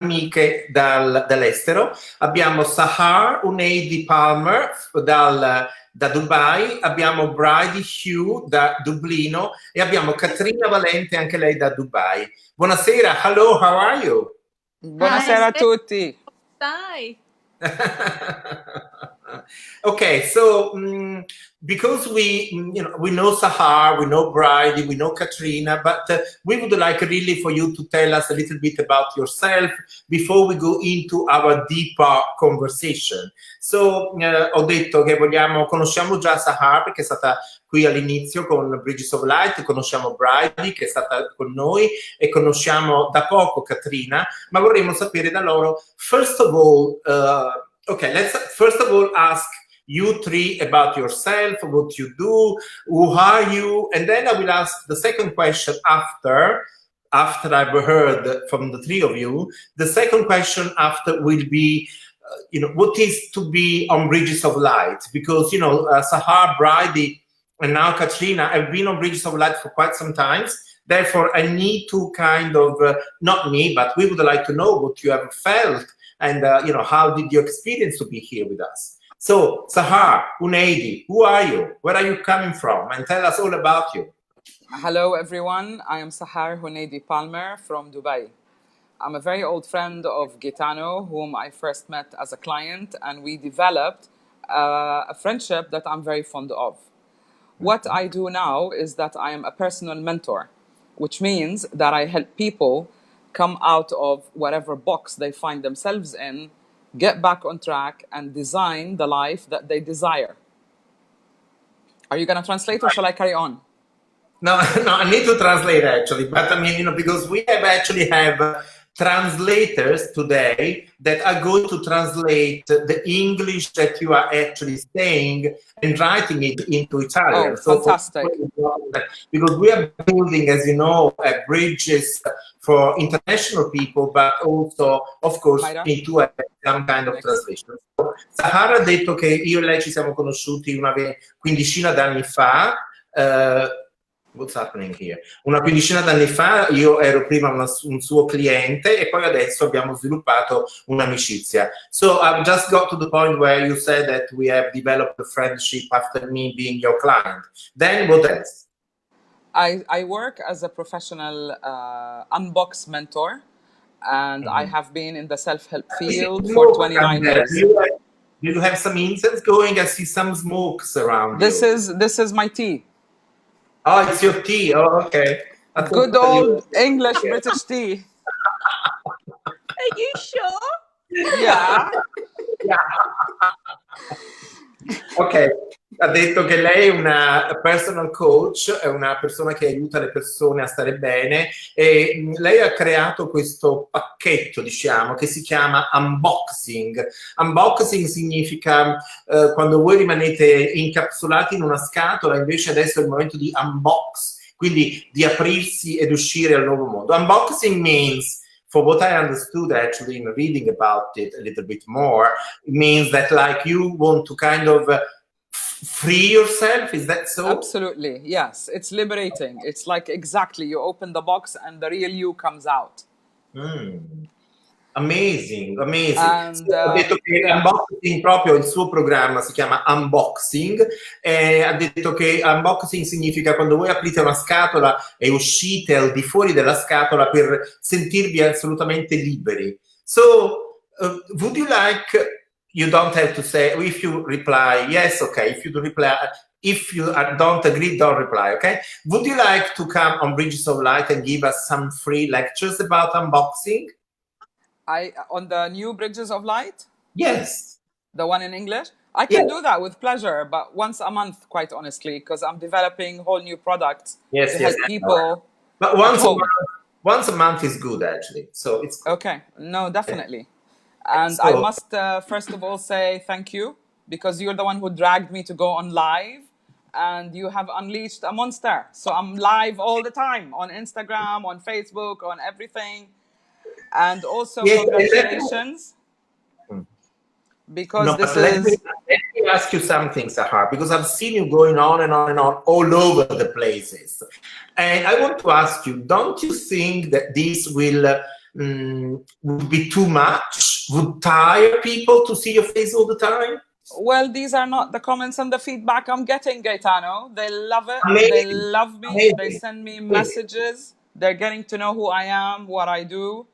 amiche dall'estero. Abbiamo Sahar Huneidi Palmer da Dubai, abbiamo Bridie Hughes da Dublino e abbiamo Katrina Valente, anche lei da Dubai. Buonasera, hello, how are you? Buonasera a tutti. Dai. Okay, so because we know Sahar, we know Bridie, we know Katrina, but we would like really for you to tell us a little bit about yourself before we go into our deeper conversation. So ho detto che conosciamo già Sahar perché è stata qui all'inizio con Bridges of Light, conosciamo Bridie che è stata con noi e conosciamo da poco Katrina, ma vorremmo sapere da loro, first of all, okay, let's first of all ask you three about yourself, what you do, who are you, and then I will ask the second question after I've heard from the three of you. The second question after will be, what is to be on Bridges of Light? Because, Sahar, Bridie, and now Katrina have been on Bridges of Light for quite some time. Therefore, I need to kind of, not me, but we would like to know what you have felt and, how did you experience to be here with us? So, Sahar Huneidi, who are you? Where are you coming from? And tell us all about you. Hello, everyone. I am Sahar Huneidi Palmer from Dubai. I'm a very old friend of Gaetano, whom I first met as a client, and we developed a friendship that I'm very fond of. What I do now is that I am a personal mentor, which means that I help people come out of whatever box they find themselves in, get back on track, and design the life that they desire. Are you going to translate or shall I carry on? No, I need to translate actually, but I mean, because we have translators today that are going to translate the English that you are actually saying and writing it into Italian. Oh, fantastic. Because we are building, as you know, bridges for international people, but also, of course, need to have some kind of translation. So, Sahar ha detto che io e lei ci siamo conosciuti una quindicina d'anni fa. What's happening here? Una quindicina d'anni fa io ero prima un suo cliente e poi adesso abbiamo sviluppato un'amicizia. So I've just got to the point where you said that we have developed a friendship after me being your client. Then what else? I work as a professional unbox mentor, and I have been in the self-help field for 29 years. Do you have some incense going? I see some smokes around This is my tea. Oh, it's your tea. Oh, okay. Good old English British tea. Are you sure? Yeah. Ok, ha detto che lei è una personal coach, è una persona che aiuta le persone a stare bene e lei ha creato questo pacchetto, diciamo, che si chiama unboxing. Unboxing significa quando voi rimanete incapsulati in una scatola, invece adesso è il momento di unbox, quindi di aprirsi ed uscire al nuovo mondo. Unboxing means, for what I understood actually in reading about it a little bit more, it means that like you want to kind of free yourself, is that so? Absolutely, yes. It's liberating. It's like exactly, you open the box and the real you comes out. Amazing, amazing. Ha detto che unboxing, proprio il suo programma si chiama Unboxing, e ha detto che unboxing significa quando voi aprite una scatola e uscite al di fuori della scatola per sentirvi assolutamente liberi. So, would you like, you don't have to say, if you reply, yes, okay, if you reply, if you don't agree, don't reply, okay? Would you like to come on Bridges of Light and give us some free lectures about unboxing? On the new Bridges of Light? Yes. The one in English? I can do that with pleasure, but once a month, quite honestly, because I'm developing whole new products to help people. But once a month is good, actually. So it's okay. No, definitely. And so, I must first of all say thank you, because you're the one who dragged me to go on live, and you have unleashed a monster. So I'm live all the time on Instagram, on Facebook, on everything. And also, congratulations, because let me ask you something, Sahar, because I've seen you going on and on and on all over the places. And I want to ask you, don't you think that this will would be too much, would tire people to see your face all the time? Well, these are not the comments and the feedback I'm getting, Gaetano. They love it. They Amazing. love me. They Amazing. send me Amazing. messages. They're getting to know who I am, what I do.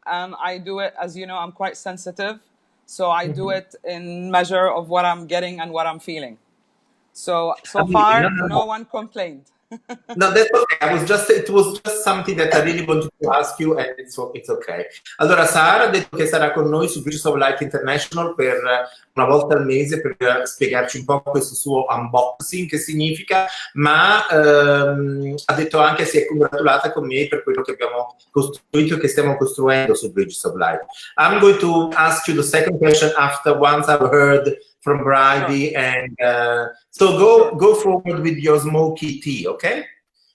And I do it, as you know, I'm quite sensitive. So I do it in measure of what I'm getting and what I'm feeling. So Amazing. far, No. no one complained. No, that's okay. It was just something that I really wanted to ask you, and it's okay. Allora, Sahar ha detto che sarà con noi su Bridges of Light International per una volta al mese per spiegarci un po' questo suo unboxing, che significa, ma ha detto anche si è congratulata con me per quello che abbiamo costruito e che stiamo costruendo su Bridges of Light. I'm going to ask you the second question after once I've heard from Bridie, Sure. and so go forward with your smoky tea, okay?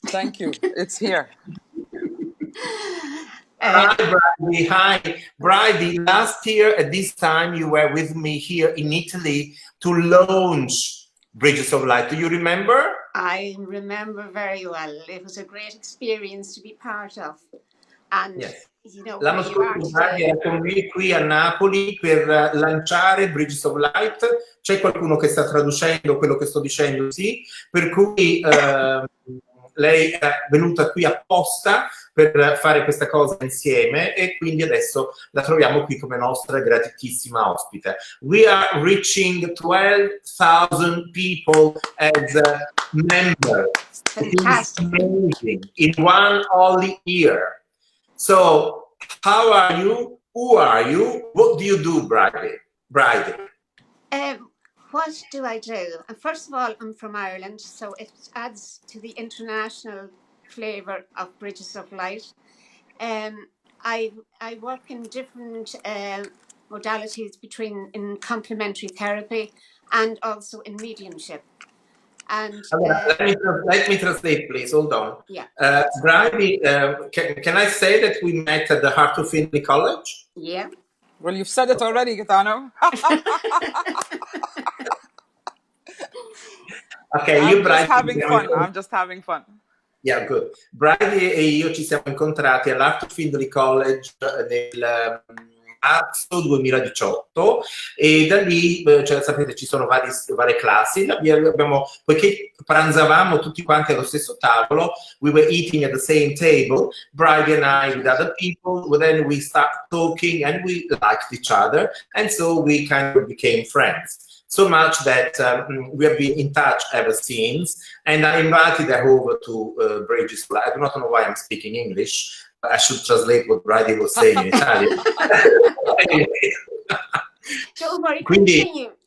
Thank you. It's here. Hi, Bridie. Hi, Bridie. Last year at this time, you were with me here in Italy to launch Bridges of Light. Do you remember? I remember very well. It was a great experience to be part of. And Yes. you know, L'anno where you are scorso Bridie today. era con me qui a Napoli per lanciare Bridges of Light. C'è qualcuno che sta traducendo quello che sto dicendo? Sì. Per cui lei è venuta qui apposta per fare questa cosa insieme e quindi adesso la troviamo qui come nostra gratitissima ospite. We are reaching 12,000 people as members. Fantastic. It is amazing in one only year. So, how are you? Who are you? What do you do, Bridie? What do I do? And first of all, I'm from Ireland, so it adds to the international flavour of Bridges of Light. I work in different modalities in complementary therapy and also in mediumship. And let me translate, please. Hold on. Yeah. Bridie, can I say that we met at the Heart of Finley College? Yeah. Well, you've said it already, Gaetano. Okay, I'm just having fun. Yeah, good. Bridie e io ci siamo incontrati all'Art of Findlay College nel marzo 2018 e da lì, cioè, sapete, ci sono varie classi. Poiché pranzavamo tutti quanti allo stesso tavolo, we were eating at the same table, Bridie and I with other people, but then we started talking and we liked each other, and so we kind of became friends. So much that we have been in touch ever since, and I invited her over to Bridges. I do not know why I'm speaking English. I should translate what Bridie was saying in Italian. Don't worry, quindi, continue.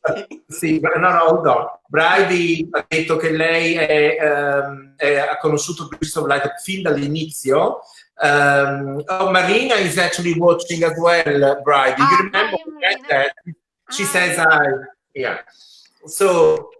Sì, no, hold on. Bridie ha detto che lei ha conosciuto Bridges of Light fin dall'inizio. Marina is actually watching as well, Bridie. You remember that? She says hi. Yeah. So,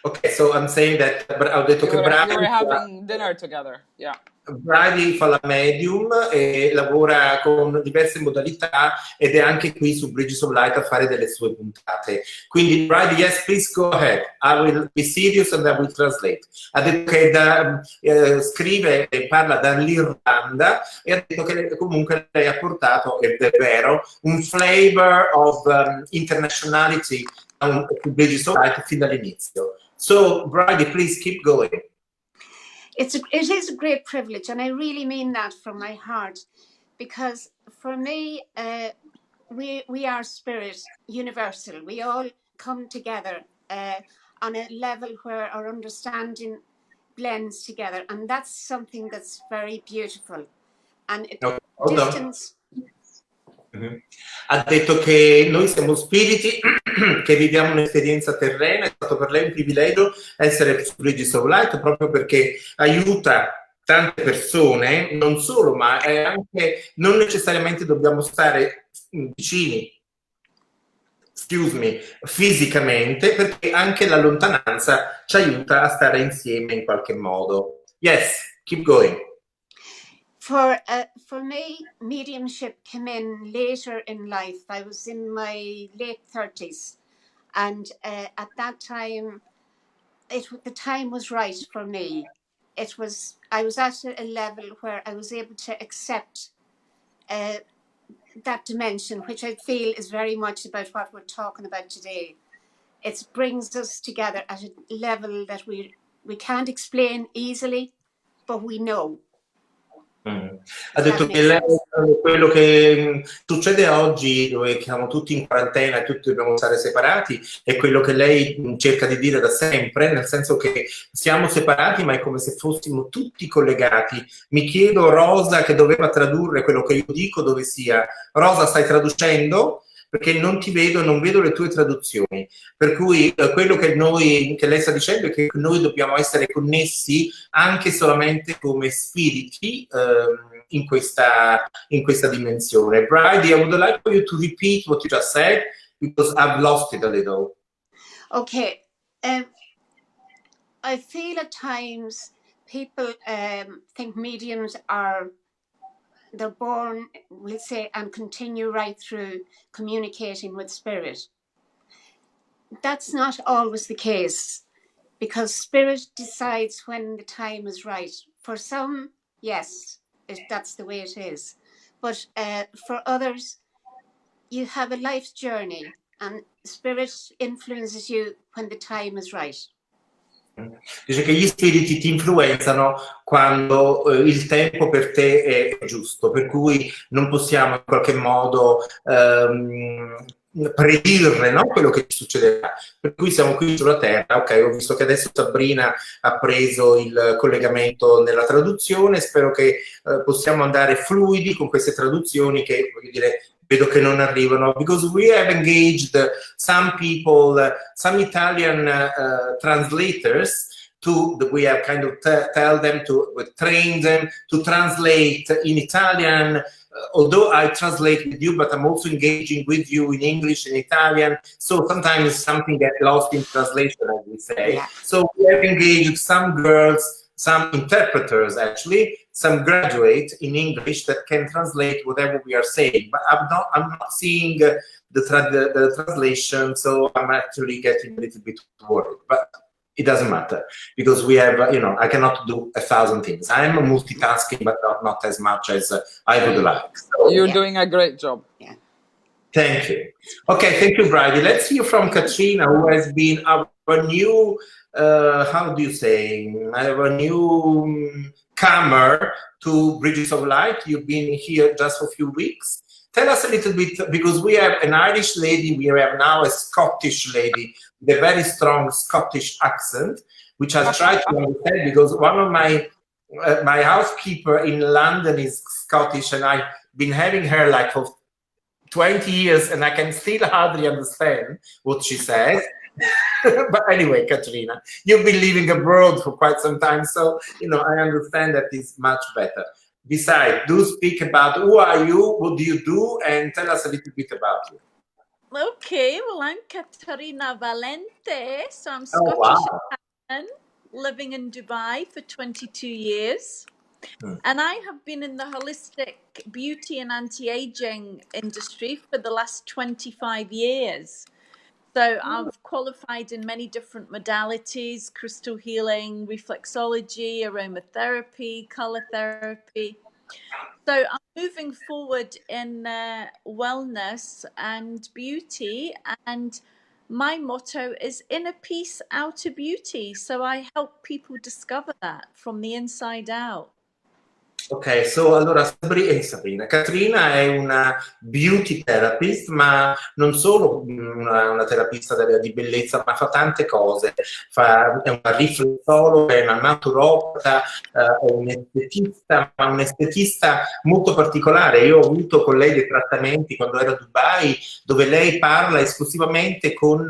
okay, so I'm saying that, ho detto che Bridie... You were having dinner together, yeah. Bridie fa la medium e lavora con diverse modalità ed è anche qui su Bridges of Light a fare delle sue puntate. Quindi Bridie, yes, please go ahead. I will be serious and I will translate. Ha detto che scrive e parla dall'Irlanda e ha detto che comunque lei ha portato, ed è vero, un flavor of internationality su Bridges of Light fin dall'inizio. So Bridie, please keep going. It is a great privilege, and I really mean that from my heart, because for me, we are spirit, universal. We all come together on a level where our understanding blends together, and that's something that's very beautiful. And distance... Ha detto che noi siamo spiriti che viviamo un'esperienza terrena, è stato per lei un privilegio essere su Bridges of Light proprio perché aiuta tante persone, non solo, ma è anche non necessariamente dobbiamo stare vicini, fisicamente, perché anche la lontananza ci aiuta a stare insieme in qualche modo. Yes, keep going. For me, mediumship came in later in life. I was in my late 30s, and at that time, the time was right for me. It was I was at a level where I was able to accept that dimension, which I feel is very much about what we're talking about today. It brings us together at a level that we can't explain easily, but we know. Ha detto che lei, quello che succede oggi, dove siamo tutti in quarantena e tutti dobbiamo stare separati, è quello che lei cerca di dire da sempre, nel senso che siamo separati ma è come se fossimo tutti collegati. Mi chiedo, Rosa, che doveva tradurre quello che io dico, dove sia. Rosa, stai traducendo? Perché non ti vedo, non vedo le tue traduzioni. Per cui quello che lei sta dicendo è che noi dobbiamo essere connessi anche solamente come spiriti in questa dimensione. Bridie, I would like for you to repeat what you just said, because I've lost it a little. Okay. I feel at times people think mediums they're born, we'll say, and continue right through communicating with spirit. That's not always the case, because spirit decides when the time is right. For some, yes, that's the way it is. But for others, you have a life journey, and spirit influences you when the time is right. Dice che gli spiriti ti influenzano quando il tempo per te è giusto, per cui non possiamo in qualche modo predire, no? Quello che ci succederà. Per cui siamo qui sulla Terra. Ok, ho visto che adesso Sabrina ha preso il collegamento nella traduzione, spero che possiamo andare fluidi con queste traduzioni che, voglio dire, vedo che non arrivano, because we have engaged some people, some Italian translators, we have kind of tell them train them to translate in Italian, although I translate with you, but I'm also engaging with you in English and Italian, so sometimes something gets lost in translation, as we say. Yeah. So we have engaged some girls, some interpreters actually, some graduates in English that can translate whatever we are saying, but I'm not seeing the translation, so I'm actually getting a little bit worried, but it doesn't matter, because we have, I cannot do 1,000 things. I'm multitasking, but not as much as I would like. So, you're doing a great job. Yeah. Thank you. Okay, thank you, Bridie. Let's hear from Katrina, who has been our new, how do you say, our new comer to Bridges of Light. You've been here just for a few weeks. Tell us a little bit, because we have an Irish lady, we have now a Scottish lady with a very strong Scottish accent, which I try to understand, because one of my housekeeper in London is Scottish, and I've been having her like for 20 years, and I can still hardly understand what she says. But anyway, Katrina, you've been living abroad for quite some time, so I understand that it's much better. Besides, do speak about who are you, what do you do, and tell us a little bit about you. Okay, well, I'm Katrina Valente, so I'm Scottish Italian, living in Dubai for 22 years. And I have been in the holistic beauty and anti-aging industry for the last 25 years. So I've qualified in many different modalities: crystal healing, reflexology, aromatherapy, color therapy. So I'm moving forward in wellness and beauty, and my motto is inner peace, outer beauty. So I help people discover that from the inside out. Ok, so allora Sabrina, Katrina è una beauty therapist, ma non solo una terapista di bellezza, ma fa tante cose. È una riflessologa, è una naturopata, è un'estetista, ma un'estetista molto particolare. Io ho avuto con lei dei trattamenti quando ero a Dubai, dove lei parla esclusivamente con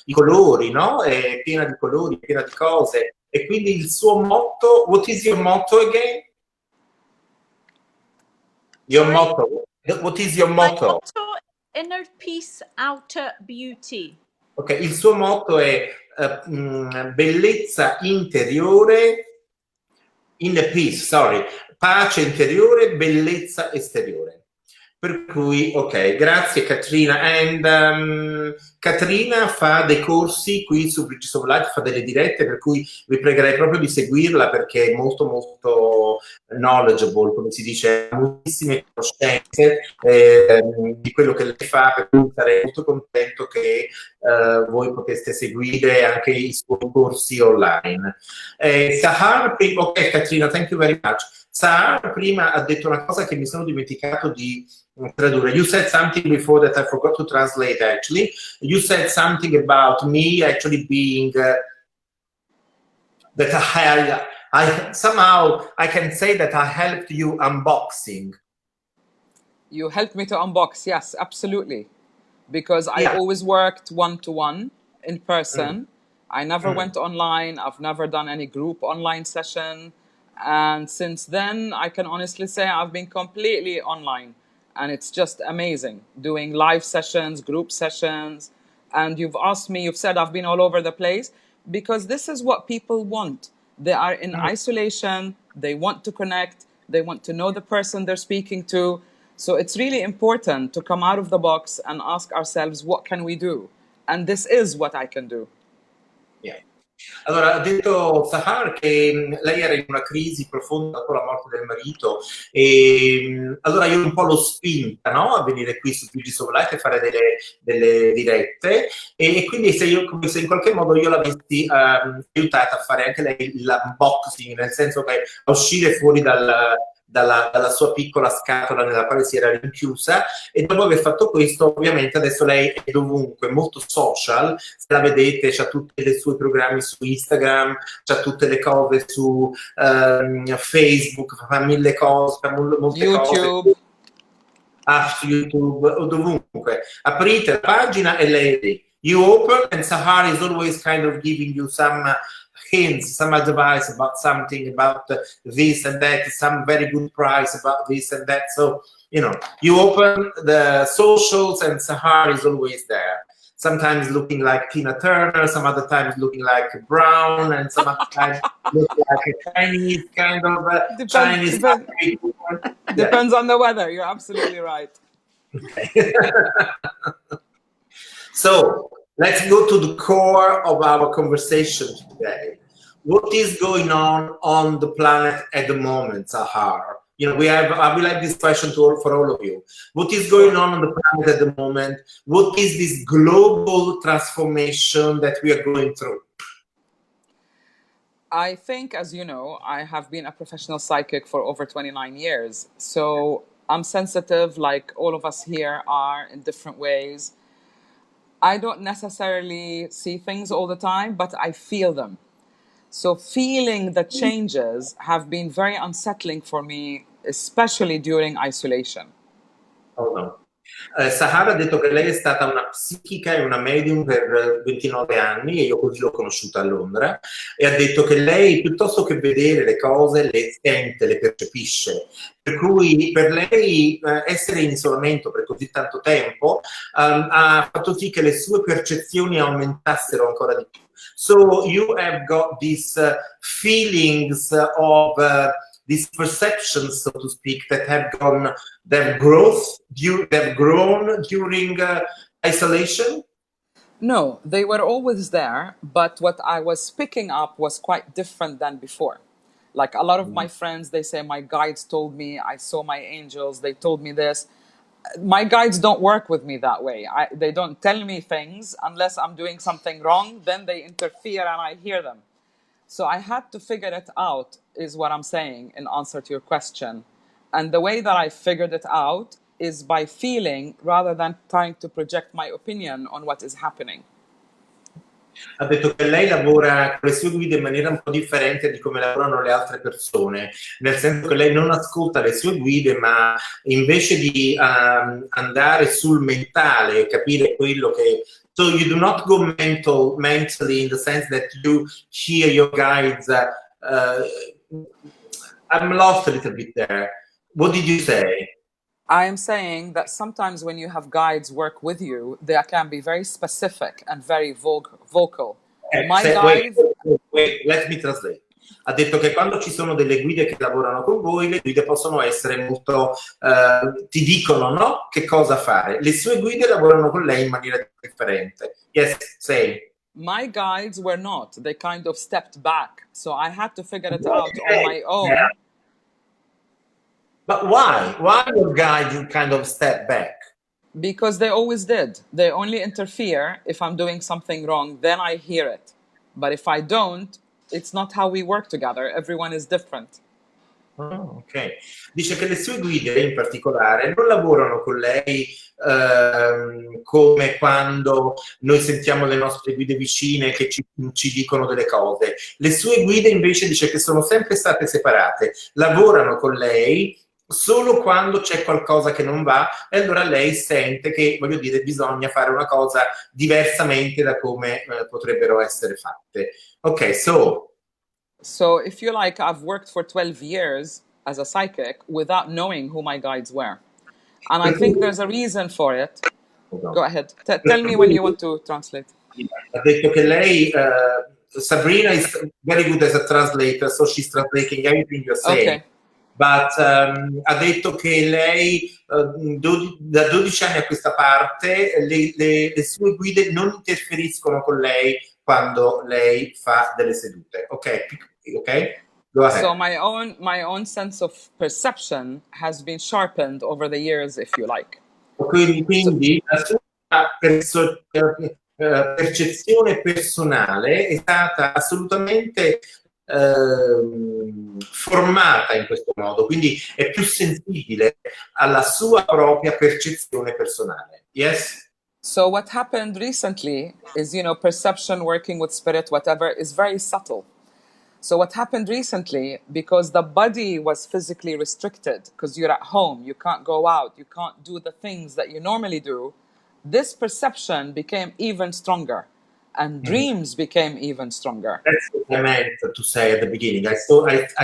i colori, no? È piena di colori, piena di cose. E quindi il suo motto, what is your motto again? Your motto. What is your motto? My motto: inner peace, outer beauty. Ok, il suo motto è bellezza interiore, inner peace, sorry, pace interiore, bellezza esteriore. Per cui, ok, grazie Katrina. Katrina fa dei corsi qui su Bridge of Life, fa delle dirette, per cui vi pregherei proprio di seguirla perché è molto molto knowledgeable, come si dice, ha moltissime conoscenze di quello che lei fa, per cui sarei molto contento che voi poteste seguire anche i suoi corsi online. Sahar, ok Katrina, thank you very much. Sahar prima ha detto una cosa che mi sono dimenticato di tradurre. You said something before that I forgot to translate actually. You said something about me actually being that I somehow I can say that I helped you unboxing. You helped me to unbox, yes, absolutely. Because I always worked one-to-one in person. I never went online. I've never done any group online session. And since then, I can honestly say I've been completely online. And it's just amazing doing live sessions, group sessions. And you've asked me, you've said I've been all over the place because this is what people want. They are in isolation. They want to connect. They want to know the person they're speaking to. So it's really important to come out of the box and ask ourselves, what can we do? And this is what I can do. Yeah. Allora, ha detto Sahar che lei era in una crisi profonda dopo la morte del marito e allora io un po' l'ho spinta, no? A venire qui su Hughes of Life e fare delle dirette e quindi come se in qualche modo io l'avessi aiutata a fare anche lei l'unboxing, nel senso che a uscire fuori dalla sua piccola scatola nella quale si era rinchiusa e dopo aver fatto questo ovviamente adesso lei è dovunque, molto social, se la vedete c'ha tutti i suoi programmi su Instagram, c'ha tutte le cose su Facebook, fa mille cose, fa molte YouTube. cose su YouTube o dovunque. Aprite la pagina e lei è lì. You open and Sahar is always kind of giving you some hints, some advice about something, about this and that, some very good price about this and that. So, you know, you open the socials and Sahar is always there. Sometimes looking like Tina Turner, some other times looking like Brown, and some other times looking like a Chinese kind of Chinese. Depends on the weather. You're absolutely right. Okay. So let's go to the core of our conversation today. What is going on the planet at the moment, Sahar? You know, I will have this question for all of you. What is going on the planet at the moment? What is this global transformation that we are going through? I think, as you know, I have been a professional psychic for over 29 years. So I'm sensitive, like all of us here are, in different ways. I don't necessarily see things all the time, but I feel them. So feeling the changes have been very unsettling for me, especially during isolation. Oh no. Sahar ha detto che lei è stata una psichica e una medium per 29 anni e io così l'ho conosciuta a Londra e ha detto che lei piuttosto che vedere le cose le sente, le percepisce, per cui per lei essere in isolamento per così tanto tempo ha fatto sì che le sue percezioni aumentassero ancora di più. So you have got these feelings of these perceptions, so to speak, that have grown during isolation? No, they were always there, but what I was picking up was quite different than before. Like a lot of my friends, they say, my guides told me, I saw my angels, they told me this. My guides don't work with me that way. They don't tell me things unless I'm doing something wrong, then they interfere and I hear them. So I had to figure it out, is what I'm saying in answer to your question. And the way that I figured it out is by feeling rather than trying to project my opinion on what is happening. Ha detto che lei lavora con le sue guide in maniera un po' differente di come lavorano le altre persone, nel senso che lei non ascolta le sue guide, ma invece di andare sul mentale e capire quello che... So you do not go mentally in the sense that you hear your guides. I'm lost a little bit there. What did you say? I am saying that sometimes when you have guides work with you, they can be very specific and very vocal. Wait, let me translate. Ha detto che quando ci sono delle guide che lavorano con voi, le guide possono essere molto, ti dicono, no? Che cosa fare. Le sue guide lavorano con lei in maniera differente. Yes, say. My guides were not. They kind of stepped back. So I had to figure it out on my own. Yeah. But why? Why your guide you kind of step back? Because they always did. They only interfere if I'm doing something wrong, then I hear it. But if I don't, it's not how we work together. Everyone is different. Oh, ok. Dice che le sue guide in particolare non lavorano con lei come quando noi sentiamo le nostre guide vicine che ci dicono delle cose. Le sue guide invece dice che sono sempre state separate, lavorano con lei solo quando c'è qualcosa che non va e allora lei sente che, voglio dire, bisogna fare una cosa diversamente da come potrebbero essere fatte. Ok, So if you like, I've worked for 12 years as a psychic without knowing who my guides were. And I think there's a reason for it. Go ahead. Tell me when you want to translate. Ha detto che lei, Sabrina is very good as a translator, so she's translating everything you're saying. Okay. But ha detto che lei da 12 anni a questa parte le sue guide non interferiscono con lei quando lei fa delle sedute. Ok? Go ahead. So my own sense of perception has been sharpened over the years, if you like. Quindi la sua percezione personale è stata assolutamente formata in questo modo, quindi è più sensibile alla sua propria percezione personale. Yes? So what happened recently is, perception, working with spirit, whatever, is very subtle. So what happened recently, because the body was physically restricted, because you're at home, you can't go out, you can't do the things that you normally do, this perception became even stronger. And dreams became even stronger. That's what I meant to say at the beginning. I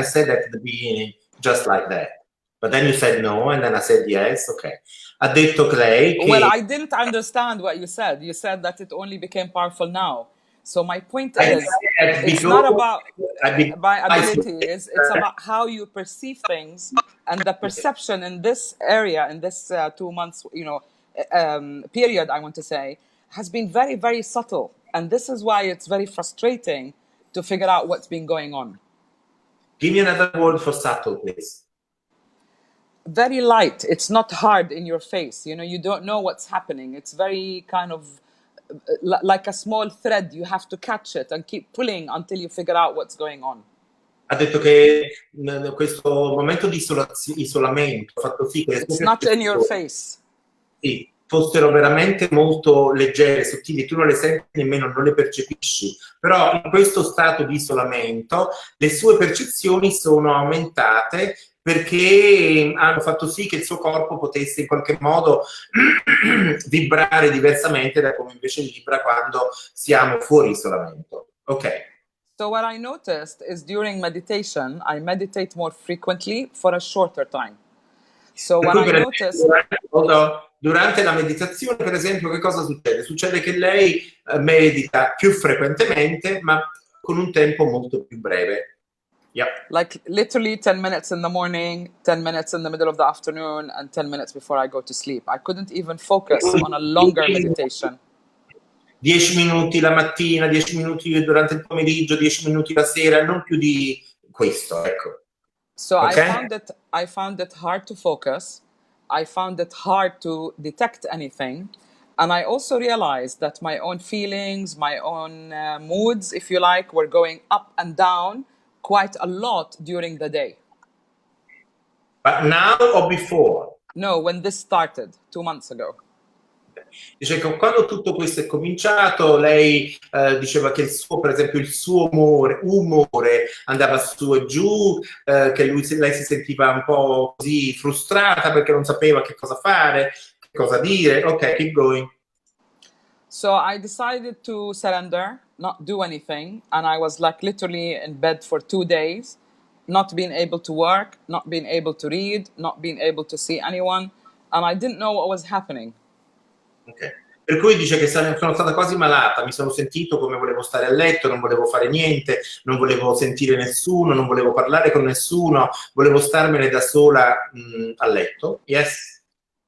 said at the beginning just like that. But then you said no, and then I said yes, okay. Ha detto lei che... Well, I didn't understand what you said. You said that it only became powerful now. So my point is, it's not about my abilities, it's about how you perceive things, and the perception in this area, in this 2 months, period, I want to say, has been very, very subtle. And this is why it's very frustrating to figure out what's been going on. Give me another word for subtle, please. Very light. It's not hard in your face. You don't know what's happening. It's very kind of like a small thread. You have to catch it and keep pulling until you figure out what's going on. Ha detto che questo momento di isolamento ha fatto sì che it's not in your face. Sì, fossero veramente molto leggere, sottili, tu non le senti nemmeno, non le percepisci, però in questo stato di isolamento le sue percezioni sono aumentate perché hanno fatto sì che il suo corpo potesse in qualche modo vibrare diversamente da come invece vibra quando siamo fuori isolamento. Ok. So what I noticed is during meditation, I meditate more frequently for a shorter time. So what I noticed... Durante la meditazione, per esempio, che cosa succede? Succede che lei medita più frequentemente, ma con un tempo molto più breve. Yep. Like literally 10 minutes in the morning, 10 minutes in the middle of the afternoon, and 10 minutes before I go to sleep. I couldn't even focus on a longer meditation. 10 minuti la mattina, 10 minuti durante il pomeriggio, 10 minuti la sera, non più di questo, ecco. So okay? I found it hard to focus. I found it hard to detect anything. And I also realized that my own feelings, my own moods, if you like, were going up and down quite a lot during the day. But now or before? No, when this started 2 months ago. Dice che quando tutto questo è cominciato, lei diceva che per esempio il suo umore andava su e giù, che lei si sentiva un po' così frustrata perché non sapeva che cosa fare, che cosa dire. Ok, keep going. So I decided to surrender, not do anything, and I was like literally in bed for 2 days, not being able to work, not being able to read, not being able to see anyone, and I didn't know what was happening. Okay. Per cui dice che sono stata quasi malata, mi sono sentito come volevo stare a letto, non volevo fare niente, non volevo sentire nessuno, non volevo parlare con nessuno, volevo starmene da sola a letto. Yes.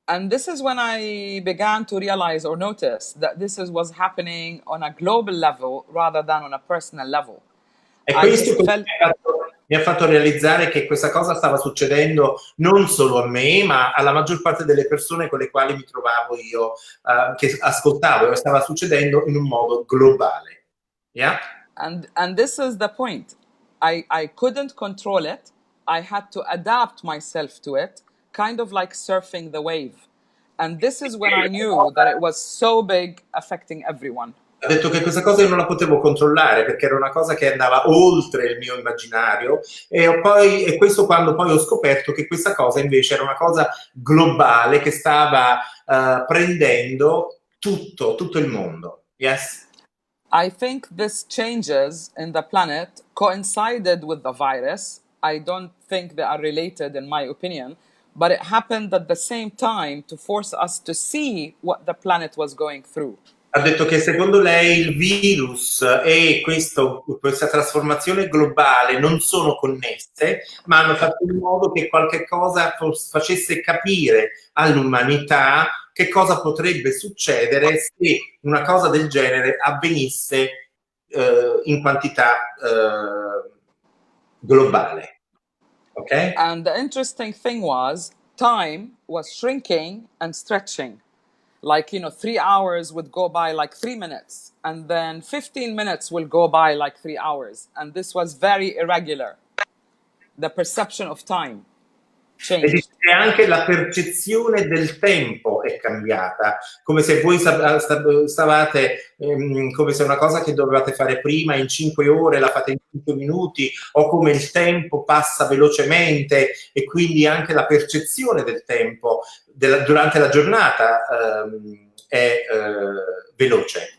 And this is when I began to realize or notice that was happening on a global level rather than on a personal level. E questo mi ha fatto realizzare che questa cosa stava succedendo non solo a me, ma alla maggior parte delle persone con le quali mi trovavo io, che ascoltavo, e stava succedendo in un modo globale. Yeah? And this is the point. I couldn't control it. I had to adapt myself to it, kind of like surfing the wave. And this is when I knew that it was so big, affecting everyone. Ha detto che questa cosa io non la potevo controllare perché era una cosa che andava oltre il mio immaginario e questo quando poi ho scoperto che questa cosa invece era una cosa globale che stava prendendo tutto il mondo. Yes? I think this changes in the planet coincided with the virus. I don't think they are related in my opinion, but it happened at the same time to force us to see what the planet was going through. Ha detto che secondo lei il virus e questa trasformazione globale non sono connesse, ma hanno fatto in modo che qualche cosa facesse capire all'umanità che cosa potrebbe succedere se una cosa del genere avvenisse in quantità globale. Okay? And the interesting thing was time was shrinking and stretching. Like, 3 hours would go by like 3 minutes, and then 15 minutes will go by like 3 hours. And this was very irregular. The perception of time changed. E anche la percezione del tempo è cambiata, come se voi stavate, come se una cosa che dovevate fare prima in 5 ore la fate in 5 minuti, o come il tempo passa velocemente e quindi anche la percezione del tempo durante la giornata è veloce.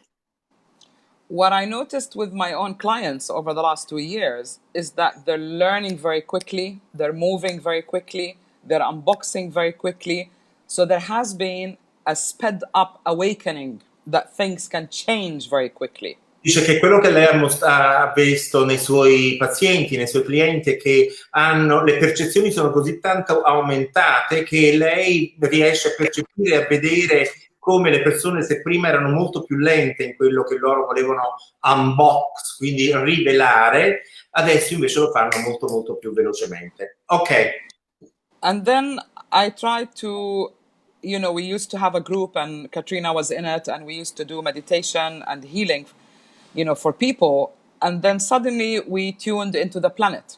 What I noticed with my own clients over the last 2 years is that they're learning very quickly, they're moving very quickly, they're unboxing very quickly. So there has been a sped up awakening that things can change very quickly. Dice che quello che lei ha visto nei suoi pazienti, nei suoi clienti, è che le percezioni sono così tanto aumentate che lei riesce a percepire e a vedere come le persone, se prima erano molto più lente in quello che loro volevano unbox, quindi rivelare, adesso invece lo fanno molto molto più velocemente. Ok. And then I tried to, we used to have a group and Katrina was in it, and we used to do meditation and healing, for people. And then suddenly we tuned into the planet.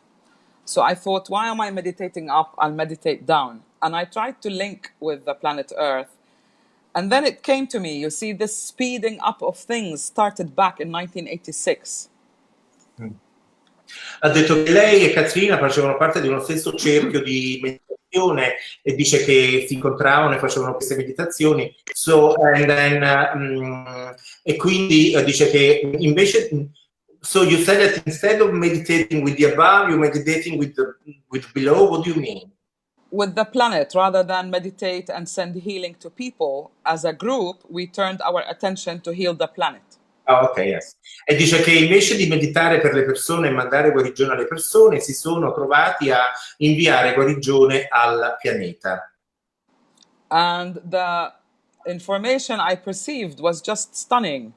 So I thought, why am I meditating up? I'll meditate down. And I tried to link with the planet Earth. And then it came to me, you see, this speeding up of things started back in 1986. Ha detto che lei e Katrina facevano parte di uno stesso cerchio di meditazione e dice che si incontravano e facevano queste meditazioni. E quindi dice che invece, so you said that instead of meditating with the above, you're meditating with below. What do you mean? With the planet, rather than meditate and send healing to people, as a group, we turned our attention to heal the planet. Ah, ok, yes. E dice che invece di meditare per le persone e mandare guarigione alle persone, si sono trovati a inviare guarigione al pianeta. And the information I perceived was just stunning,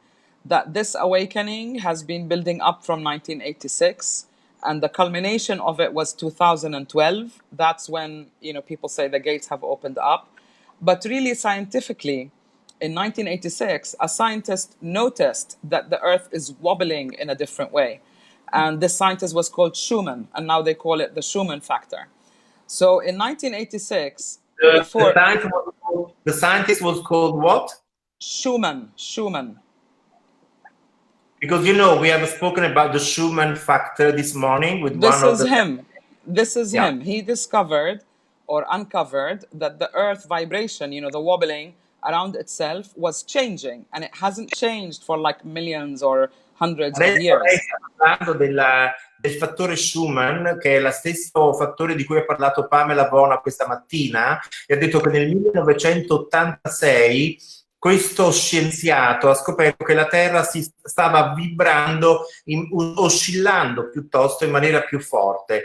that this awakening has been building up from 1986. And the culmination of it was 2012. That's when, people say the gates have opened up. But really scientifically, in 1986, a scientist noticed that the Earth is wobbling in a different way. And this scientist was called Schumann, and now they call it the Schumann factor. So in 1986, the scientist was called what? Schumann. Because, we have spoken about the Schumann factor this morning with This is him. He discovered or uncovered that the Earth vibration, the wobbling around itself was changing, and it hasn't changed for like millions or hundreds of years. Lei sta parlando del fattore Schumann, che è lo stesso fattore di cui ha parlato Pamela Bona questa mattina, e ha detto che nel 1986 questo scienziato ha scoperto che la Terra si stava vibrando, oscillando piuttosto in maniera più forte.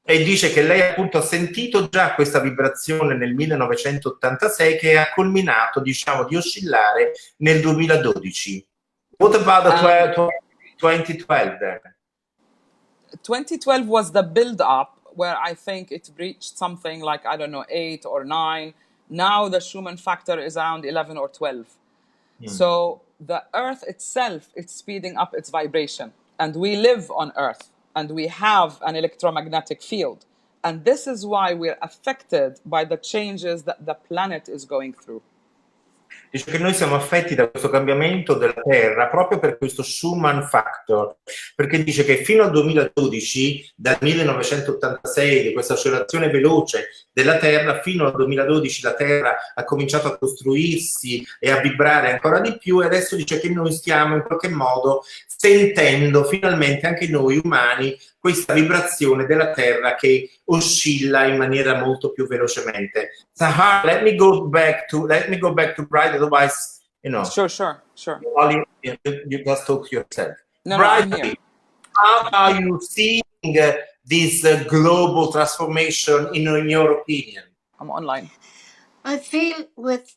E dice che lei appunto ha sentito già questa vibrazione nel 1986 che ha culminato, diciamo, di oscillare nel 2012. What about the 2012 then? 2012 was the build-up where I think it reached something like, I don't know, 8 or 9. Now the Schumann factor is around 11 or 12. So the Earth itself is speeding up its vibration. And we live on Earth. And we have an electromagnetic field. And this is why we're affected by the changes that the planet is going through. Dice che noi siamo affetti da questo cambiamento della Terra proprio per questo Schumann factor, perché dice che fino al 2012, dal 1986, di questa oscillazione veloce della Terra, fino al 2012 la Terra ha cominciato a costruirsi e a vibrare ancora di più, e adesso dice che noi stiamo in qualche modo sentendo finalmente anche noi umani questa vibrazione della Terra che oscilla in maniera molto più velocemente. Sahar, let me go back to Bridie, otherwise, you know. Sure. You just talk to yourself. No, Bridie, I'm here. how are you seeing this global transformation in your opinion? I'm online. I feel with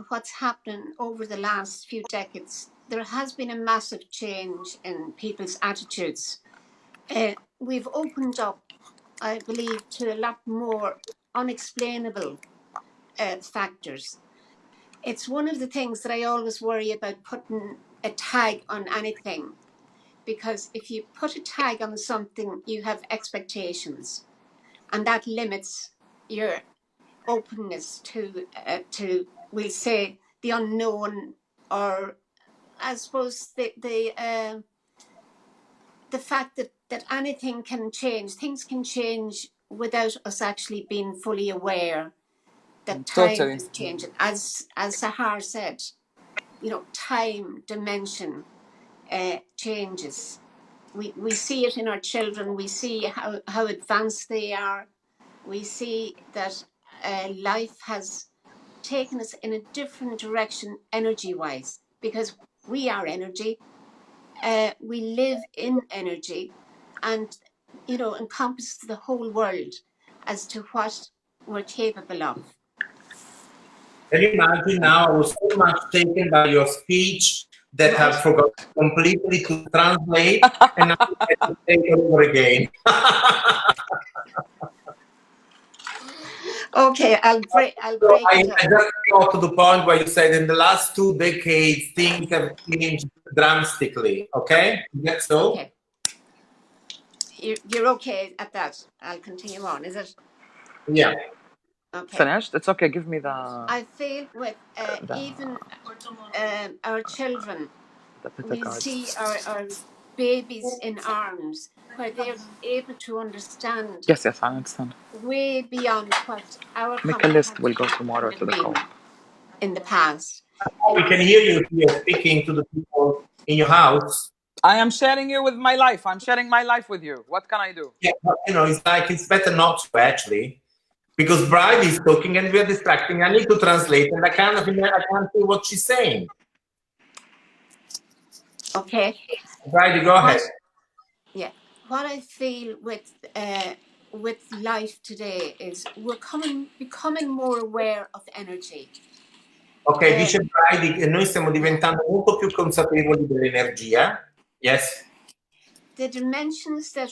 what's happened over the last few decades, there has been a massive change in people's attitudes. We've opened up, I believe, to a lot more unexplainable factors. It's one of the things that I always worry about, putting a tag on anything, because if you put a tag on something, you have expectations, and that limits your openness to we'll say, the unknown, or I suppose the fact that anything can change. Things can change without us actually being fully aware that time is changing. As Sahar said, you know, time, dimension changes. We see it in our children. We see how advanced they are. We see that life has taken us in a different direction energy-wise, because we are energy. We live in energy, and, you know, encompasses the whole world as to what we're capable of. Can you imagine now? I was so much taken by your speech that I forgot completely to translate, and now I have to take it over again. Okay, I'll break I it up. just got to the point where you said in the last 2 decades things have changed drastically. Okay, is that so? Okay. You're okay at that. I'll continue on. Is it? Yeah. Okay. Finished? It's okay. Give me the. I feel with even our children, we see our babies in arms, where they're able to understand. Yes, I understand. Way beyond what our Make a list. We'll go tomorrow to the call. In the past. We can hear you here speaking to the people in your house. I am sharing you with my life. I'm sharing my life with you. What can I do? Yeah, but, you know, it's like it's better not to actually, because Bridie is talking and we're distracting. I need to translate, and I can't see what she's saying. Okay. Bridie, go ahead. What I feel with life today is we're becoming more aware of energy. Ok, dice Bridie che noi stiamo diventando molto più consapevoli dell'energia. Yes. The dimensions that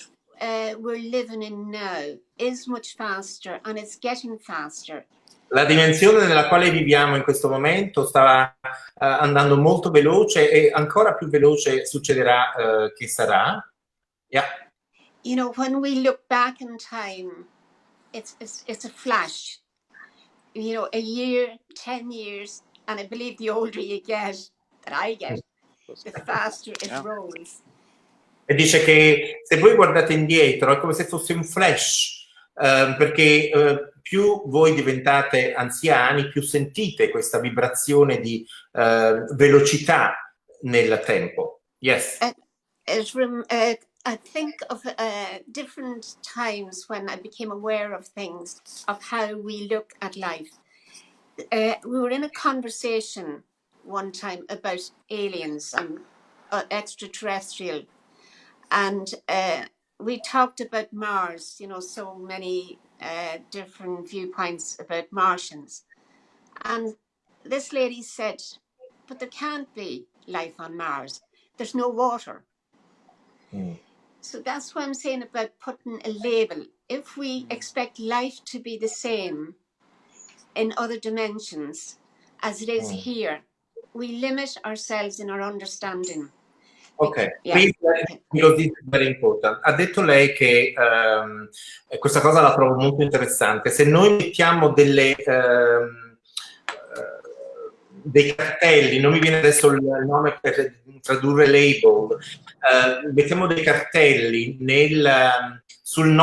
we're living in now is much faster, and it's getting faster. La dimensione nella quale viviamo in questo momento sta andando molto veloce, e ancora più veloce succederà che sarà. Yeah. You know, when we look back in time, it's a flash. You know, a year, 10 years, and I believe the older you get, that I get, the faster it rolls. E dice che se voi guardate indietro è come se fosse un flash, perché più voi diventate anziani, più sentite questa vibrazione di velocità nel tempo. Yes. I think of different times when I became aware of things, of how we look at life. We were in a conversation one time about aliens and extraterrestrial, and we talked about Mars, you know, so many different viewpoints about Martians. And this lady said, but there can't be life on Mars. There's no water. So that's what I'm saying about putting a label. If we expect life to be the same in other dimensions as it is here, we limit ourselves in our understanding. Ok, please, because this is very important. Ha detto lei che questa cosa la trovo molto interessante. Se noi mettiamo dei cartelli, non mi viene adesso il nome per tradurre label, mettiamo dei cartelli sulla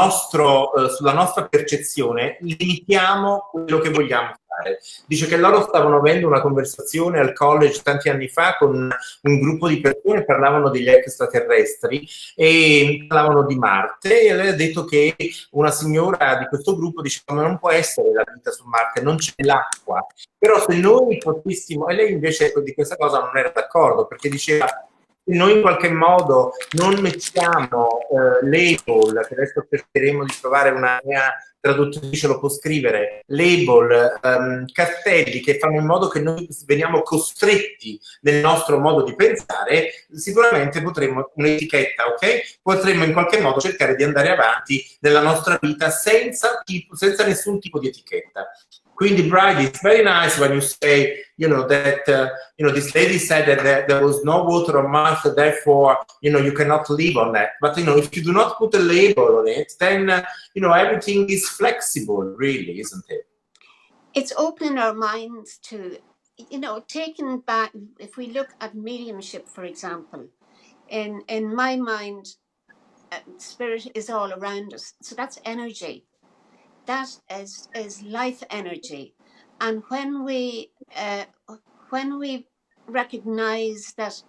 nostra percezione, limitiamo quello che vogliamo fare. Dice che loro stavano avendo una conversazione al college tanti anni fa con un gruppo di persone, parlavano degli extraterrestri e parlavano di Marte, e lei ha detto che una signora di questo gruppo diceva: ma non può essere la vita su Marte, non c'è l'acqua. Però se noi potessimo, e lei invece di questa cosa non era d'accordo, perché diceva: se noi in qualche modo non mettiamo label, che adesso cercheremo di trovare una mia traduttrice, lo può scrivere, label, cartelli che fanno in modo che noi veniamo costretti nel nostro modo di pensare, sicuramente potremmo, un'etichetta, ok? Potremmo in qualche modo cercare di andare avanti nella nostra vita senza nessun tipo di etichetta. Quindi, Bridie, it's very nice when you say, you know, that, this lady said that there was no water on Mars, therefore, you cannot live on that. But, if you do not put a label on it, then, everything is flexible, really, isn't it? It's opening our minds to, taking back, if we look at mediumship, for example, in my mind, spirit is all around us. So that's energy. That is life energy. And when we recognize that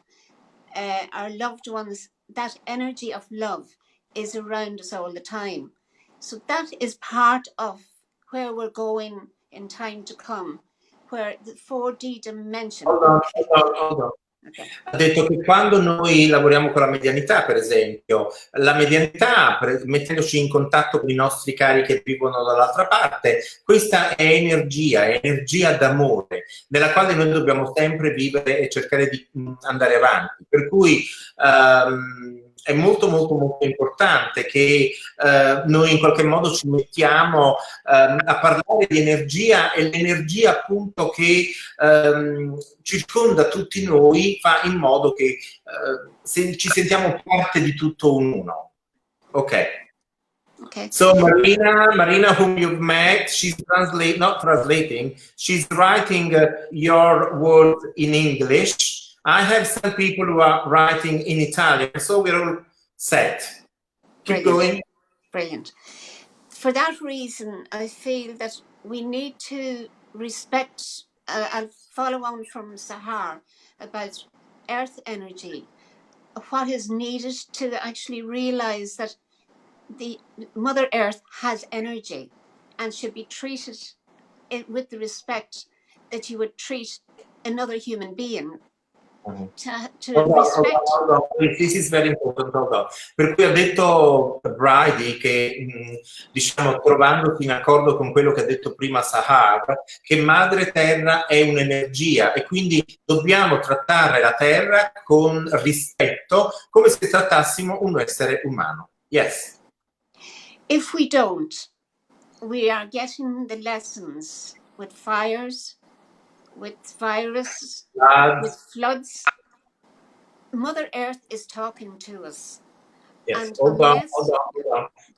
our loved ones, that energy of love is around us all the time. So that is part of where we're going in time to come, where the 4D dimension. Hold on. Okay. Ha detto che quando noi lavoriamo con la medianità, per esempio, la medianità, mettendoci in contatto con i nostri cari che vivono dall'altra parte, questa è energia d'amore, nella quale noi dobbiamo sempre vivere e cercare di andare avanti. Per cui è molto molto molto importante che noi in qualche modo ci mettiamo a parlare di energia, e l'energia appunto che circonda tutti noi fa in modo che ci sentiamo parte di tutto un uno. Ok. So Marina, whom you've met, she's not translating, she's writing your words in English. I have some people who are writing in Italian, so we're all set. Keep going. Brilliant. For that reason, I feel that we need to respect, I'll follow on from Sahar about earth energy, what is needed to actually realize that the Mother Earth has energy and should be treated with the respect that you would treat another human being. This is very important. Per cui ha detto Bridie che diciamo, trovandosi in accordo con quello che ha detto prima Sahar, che Madre Terra è un'energia e quindi dobbiamo trattare la Terra con rispetto, come se trattassimo un essere umano. Yes. If we don't, we are getting the lessons with fires, with viruses, with floods. Mother Earth is talking to us. Yes. Hold on.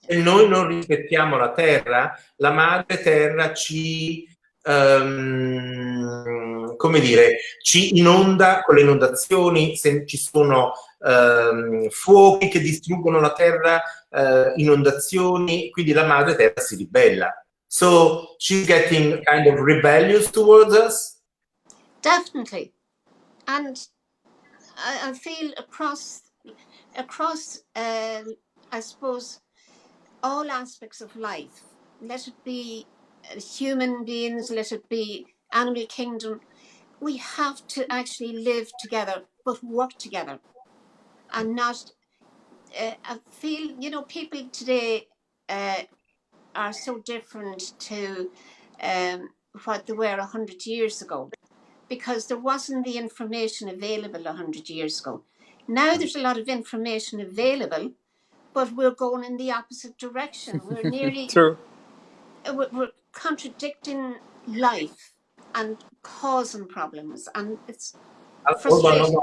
Se noi non rispettiamo la Terra, la Madre Terra ci inonda con le inondazioni, se ci sono fuochi che distruggono la Terra, inondazioni, quindi la Madre Terra si ribella. So she's getting kind of rebellious towards us? Definitely. And I feel across I suppose, all aspects of life, let it be human beings, let it be animal kingdom, we have to actually live together, but work together, and not. I feel, you know, people today are so different to what they were 100 years ago, because there wasn't the information available 100 years ago. Now there's a lot of information available, but we're going in the opposite direction. We're nearly True. We're contradicting life and causing problems, and it's frustrating.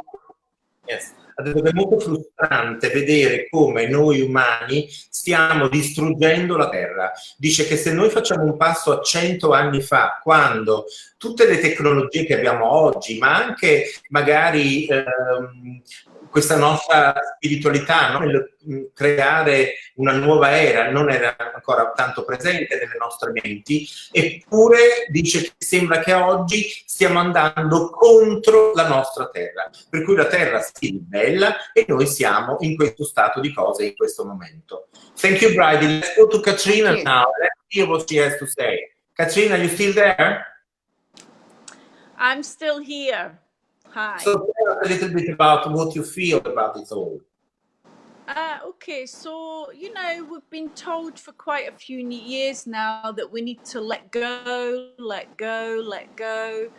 Yes. Ha detto che è molto frustrante vedere come noi umani stiamo distruggendo la Terra. Dice che se noi facciamo un passo a 100 anni fa, quando tutte le tecnologie che abbiamo oggi, ma anche magari questa nostra spiritualità, no? Nel creare una nuova era, non era ancora tanto presente nelle nostre menti, eppure dice che sembra che oggi stiamo andando contro la nostra Terra, per cui la Terra si ribella e noi siamo in questo stato di cose in questo momento. Thank you, Bridie. Let's go to Katrina now. Let's hear what she has to say. Katrina, you still there? I'm still here. Hi. So tell us a little bit about what you feel about it all. Okay, so, you know, we've been told for quite a few years now that we need to let go, let go, let go,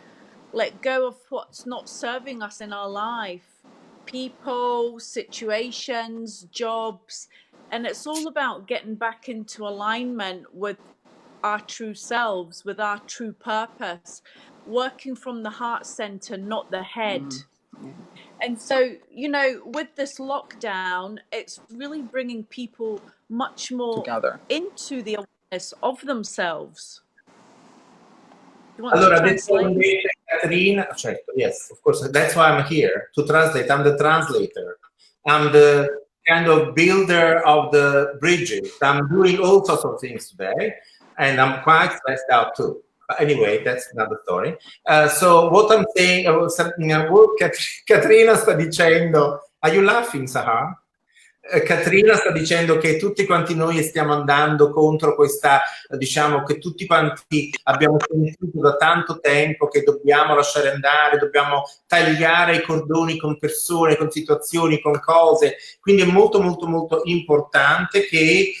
let go of what's not serving us in our life. People, situations, jobs, and it's all about getting back into alignment with our true selves, with our true purpose, working from the heart center, not the head. And so, you know, with this lockdown, it's really bringing people much more together into the awareness of themselves. You want Allora, to translate? Katrina, certo, yes, of course, that's why I'm here, to translate. I'm the translator. I'm the kind of builder of the bridges. I'm doing all sorts of things today, and I'm quite stressed out too. But anyway, that's another story. So what I'm saying, what Katrina sta dicendo, are you laughing, Sahar? Katrina sta dicendo che tutti quanti noi stiamo andando contro questa, diciamo che tutti quanti abbiamo sentito da tanto tempo che dobbiamo lasciare andare, dobbiamo tagliare i cordoni con persone, con situazioni, con cose, quindi è molto molto molto importante che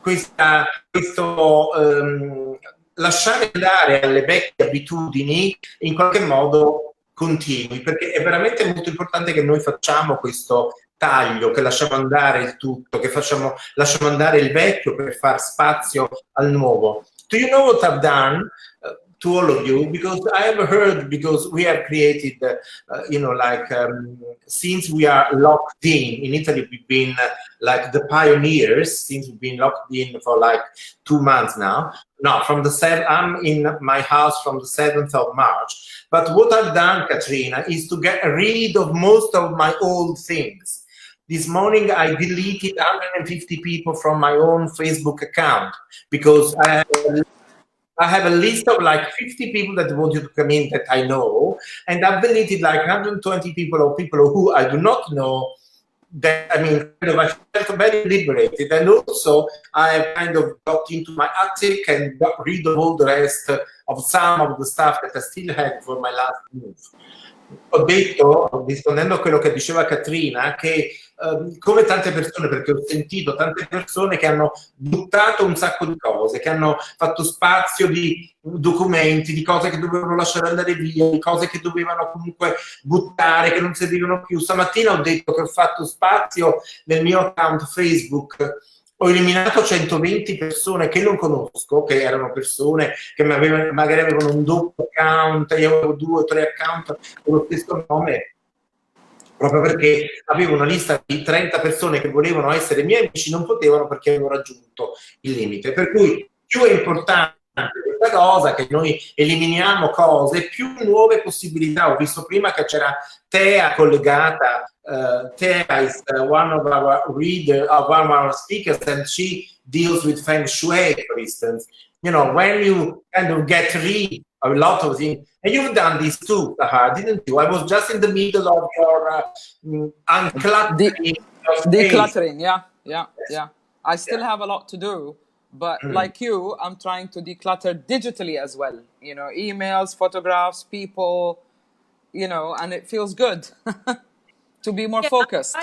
questo lasciare andare alle vecchie abitudini in qualche modo continui, perché è veramente molto importante che noi facciamo questo taglio, che lasciamo andare il tutto, che lasciamo andare il vecchio per far spazio al nuovo. Do you know what I've done to all of you? Because I have heard, because we have created, you know, like since we are locked in Italy, we've been like the pioneers, since we've been locked in for like 2 months now. No, from the 7th, I'm in my house from the 7th of March. But what I've done, Katrina, is to get rid of most of my old things. This morning, I deleted 150 people from my own Facebook account because I have a list of like 50 people that wanted to come in that I know, and I've deleted like 120 people or people who I do not know. That, I mean, kind of, I felt very liberated, and also I have kind of got into my attic and got rid of all the rest of some of the stuff that I still had for my last move. Ho detto, rispondendo a quello che diceva Katrina, che come tante persone, perché ho sentito tante persone che hanno buttato un sacco di cose, che hanno fatto spazio di documenti, di cose che dovevano lasciare andare via, di cose che dovevano comunque buttare, che non servivano più. Stamattina ho detto che ho fatto spazio nel mio account Facebook. Ho eliminato 120 persone che non conosco, che erano persone che magari avevano un doppio account, io avevo 2 o 3 account con lo stesso nome, proprio perché avevo una lista di 30 persone che volevano essere miei amici, non potevano perché avevo raggiunto il limite. Per cui più è importante questa cosa, che noi eliminiamo cose, più nuove possibilità. Ho visto prima che c'era Tea collegata. Tea is one of our one of our speakers, and she deals with Feng Shui, for instance. You know, when you kind of get rid of a lot of things, and you've done this too, Sahar, didn't you? I was just in the middle of your uncluttering. Decluttering, yeah. I still have a lot to do, But like you, I'm trying to declutter digitally as well. You know, emails, photographs, people, you know, and it feels good to be more focused.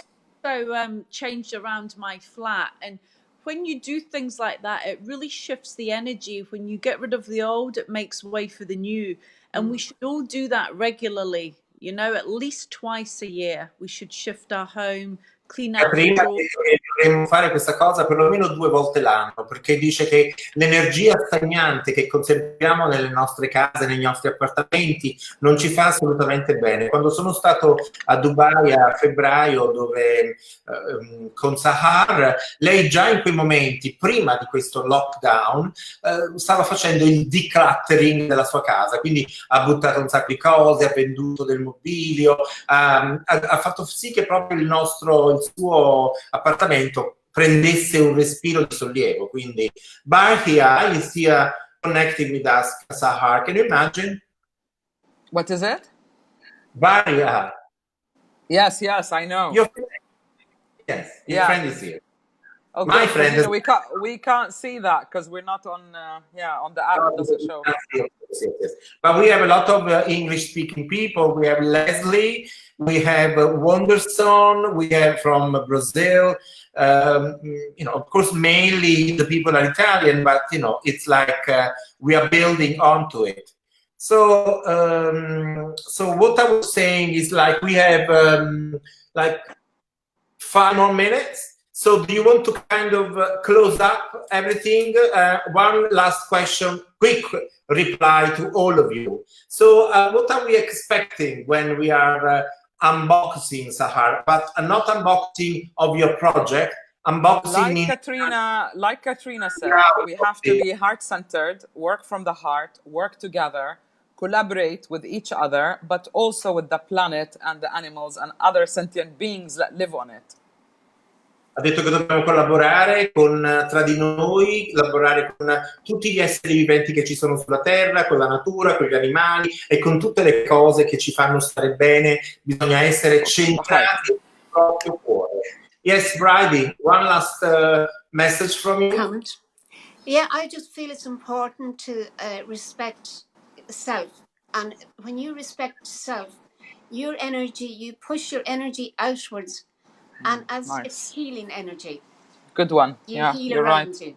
I also changed around my flat, and when you do things like that, it really shifts the energy. When you get rid of the old, it makes way for the new, and we should all do that regularly. You know, at least twice a year, we should shift our home, clean out the Katrina drawers. dice che dovremmo fare questa cosa perlomeno 2 volte l'anno, perché dice che l'energia stagnante che conserviamo nelle nostre case, nei nostri appartamenti, non ci fa assolutamente bene. Quando sono stato a Dubai a febbraio, dove con Sahar, lei già in quei momenti, prima di questo lockdown, stava facendo il decluttering della sua casa, quindi ha buttato un sacco di cose, ha venduto del mobilio, ha fatto sì che proprio il suo appartamento prendesse un respiro di sollievo. Quindi Bahia is here connecting with us, Sahar. Can you imagine? What is it? Bahia. Yes, I know. Your friend is here. Oh, my good, friend you know, we can't see that because we're not on on the app. It doesn't show. Yes. But we have a lot of English speaking people. We have Leslie, we have Wonderson, we have from Brazil. You know, of course, mainly the people are Italian, but you know, it's like we are building onto it. So what I was saying is, like, we have like 5 more minutes. So do you want to kind of close up everything? One last question, quick reply to all of you. So what are we expecting when we are unboxing, Sahar? But not unboxing of your project, unboxing like Katrina said, we have to be heart-centered, work from the heart, work together, collaborate with each other, but also with the planet and the animals and other sentient beings that live on it. Ha detto che dobbiamo collaborare tra di noi, collaborare con tutti gli esseri viventi che ci sono sulla Terra, con la natura, con gli animali e con tutte le cose che ci fanno stare bene. Bisogna essere centrati nel proprio cuore. Yes, Bridie, one last message from you. Comment. Yeah, I just feel it's important to respect self. And when you respect self, your energy, you push your energy outwards. And as it's healing energy. Good one. You heal you're around right. you.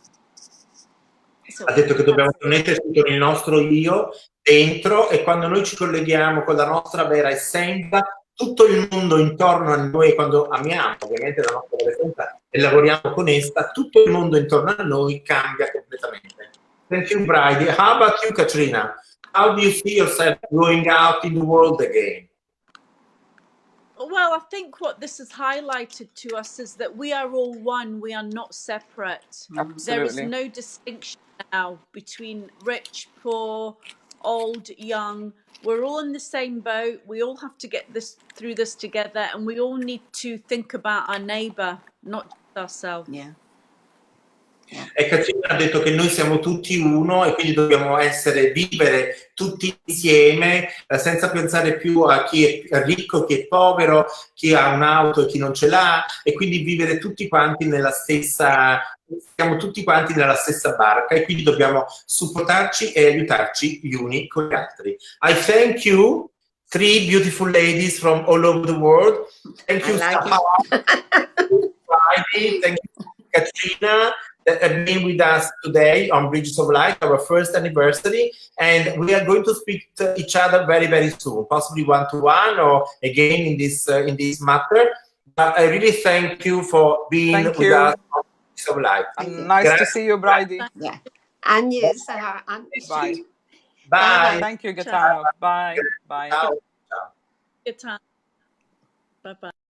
So ha detto che dobbiamo connetterci con il nostro io dentro, e quando noi ci colleghiamo con la nostra vera essenza, tutto il mondo intorno a noi, quando amiamo ovviamente la nostra vera essenza e lavoriamo con essa, tutto il mondo intorno a noi cambia completamente. Thank you, Bridie. How about you, Katrina? How do you see yourself going out in the world again? Well, I think what this has highlighted to us is that we are all one. We are not separate. Absolutely. There is no distinction now between rich, poor, old, young. We're all in the same boat. We all have to get through this together, and we all need to think about our neighbor, not just ourselves. Yeah. E Katrina ha detto che noi siamo tutti uno e quindi dobbiamo vivere tutti insieme, senza pensare più a chi è ricco, chi è povero, chi ha un'auto e chi non ce l'ha, e quindi vivere tutti quanti siamo tutti quanti nella stessa barca, e quindi dobbiamo supportarci e aiutarci gli uni con gli altri. I thank you, 3 beautiful ladies from all over the world. Thank you, Sahar. Thank you, Katrina, that have been with us today on Bridges of Light, our first anniversary, and we are going to speak to each other very, very soon, possibly one-to-one or again in this matter. But I really thank you for being with us on Bridges of Light. Nice to see you, Bridie. Yeah. And you, Sahar. Bye. Bye. Thank you, Gaetano. Bye. Bye. Ciao. Good time. Bye-bye.